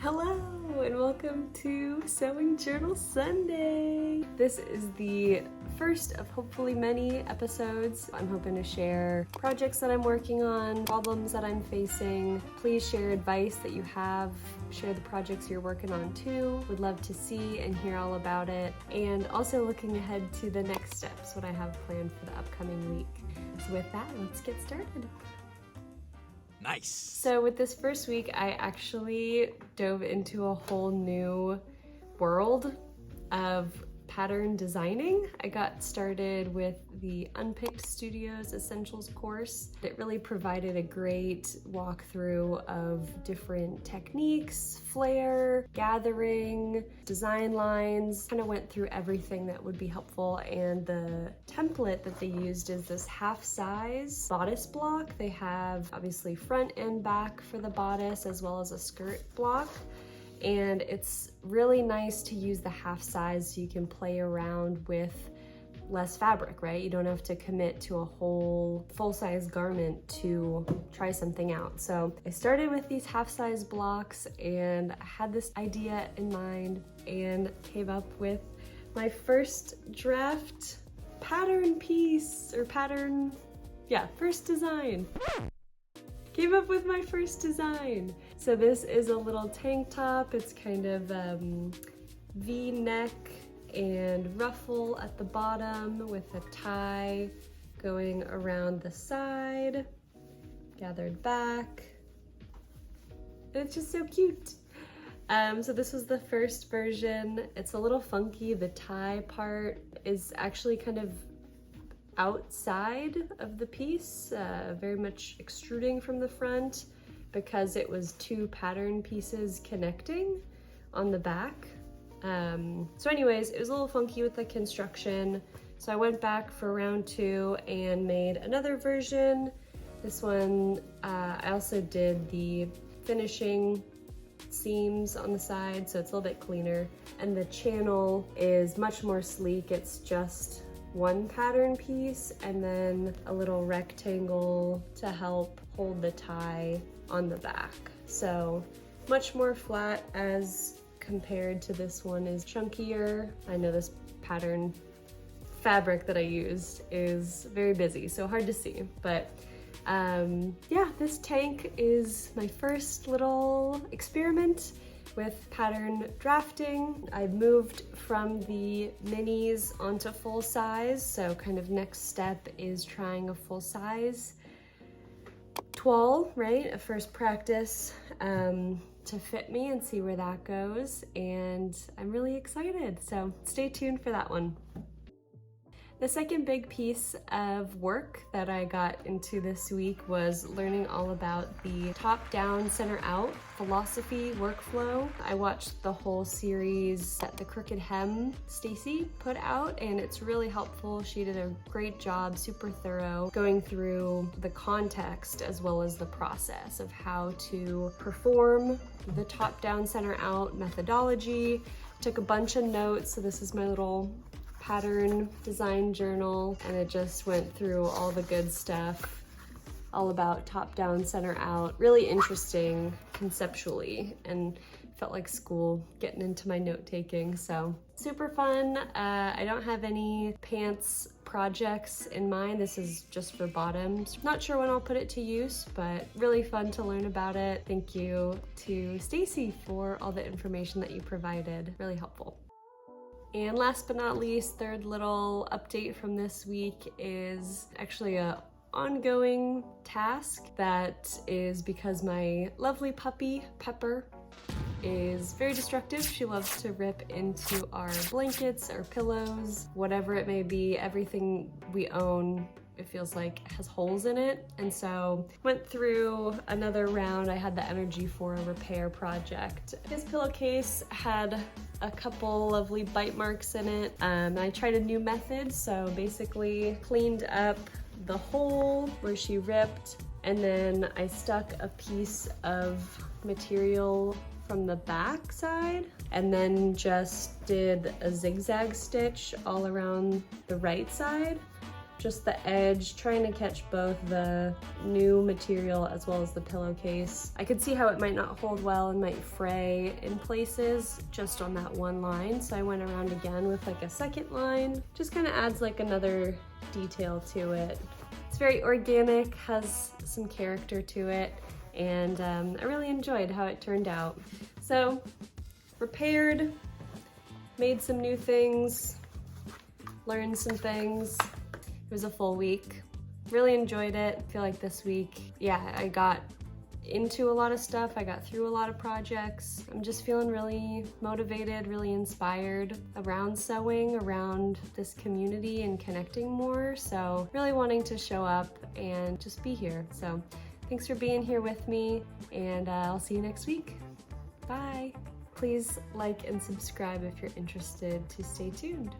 Hello and welcome to Sewing Journal Sunday. This is the first of hopefully many episodes. I'm hoping to share projects that I'm working on, problems that I'm facing. Please share advice that you have. Share the projects you're working on too. Would love to see and hear all about it. And also looking ahead to the next steps, what I have planned for the upcoming week. So with that, let's get started. Nice. So with this first week, I actually dove into a whole new world of pattern designing. I got started with the Unpicked Studios Essentials course. It really provided a great walkthrough of different techniques, flair, gathering, design lines, kind of went through everything that would be helpful. And the template that they used is this half-size bodice block. They have obviously front and back for the bodice as well as a skirt block. And it's really nice to use the half size so you can play around with less fabric, right? You don't have to commit to a whole full-size garment to try something out. So I started with these half-size blocks and I had this idea in mind and came up with my first draft pattern piece or first design. Came up with my first design. So this is a little tank top. It's kind of V-neck and ruffle at the bottom with a tie going around the side, gathered back. And it's just so cute. So this was the first version. It's a little funky. The tie part is actually kind of outside of the piece, very much extruding from the front because it was two pattern pieces connecting on the back. So anyways, it was a little funky with the construction. So I went back for round 2 and made another version. This one, I also did the finishing seams on the side, so it's a little bit cleaner. And the channel is much more sleek. It's just one pattern piece and then a little rectangle to help hold the tie on the back. So much more flat as compared to this one is chunkier. I know this pattern fabric that I used is very busy, so hard to see, but yeah, this tank is my first little experiment with pattern drafting. I moved from the minis onto full size, so kind of next step is trying a full size toile, right? A first practice to fit me and see where that goes. And I'm really excited, so stay tuned for that one. The second big piece of work that I got into this week was learning all about the top-down, center-out philosophy workflow. I watched the whole series that the Crooked Hem Stacy put out, and it's really helpful. She did a great job, super thorough, going through the context as well as the process of how to perform the top-down, center-out methodology. Took a bunch of notes, so this is my little pattern design journal, and it just went through all the good stuff, all about top down, center out. Really interesting conceptually, and felt like school getting into my note taking, so super fun. I don't have any pants projects in mind. This is just for bottoms. Not sure when I'll put it to use, but really fun to learn about it. Thank you to Stacy for all the information that you provided. Really helpful. And last but not least, third little update from this week is actually a ongoing task that is because my lovely puppy, Pepper, is very destructive. She loves to rip into our blankets, our pillows, whatever it may be. Everything we own, it feels like, has holes in it. And so went through another round. I had the energy for a repair project. This pillowcase had a couple lovely bite marks in it. I tried a new method, so basically cleaned up the hole where she ripped, and then I stuck a piece of material from the back side and then just did a zigzag stitch all around the right side just the edge, trying to catch both the new material as well as the pillowcase. I could see how it might not hold well and might fray in places just on that one line, so I went around again with like a second line. Just kind of adds like another detail to it. It's very organic, has some character to it, and I really enjoyed how it turned out. So, repaired, made some new things, learned some things. It was a full week. Really enjoyed it. I feel like this week, yeah, I got into a lot of stuff. I got through a lot of projects. I'm just feeling really motivated, really inspired around sewing, around this community and connecting more. So really wanting to show up and just be here. So thanks for being here with me, and I'll see you next week. Bye. Please like and subscribe if you're interested to stay tuned.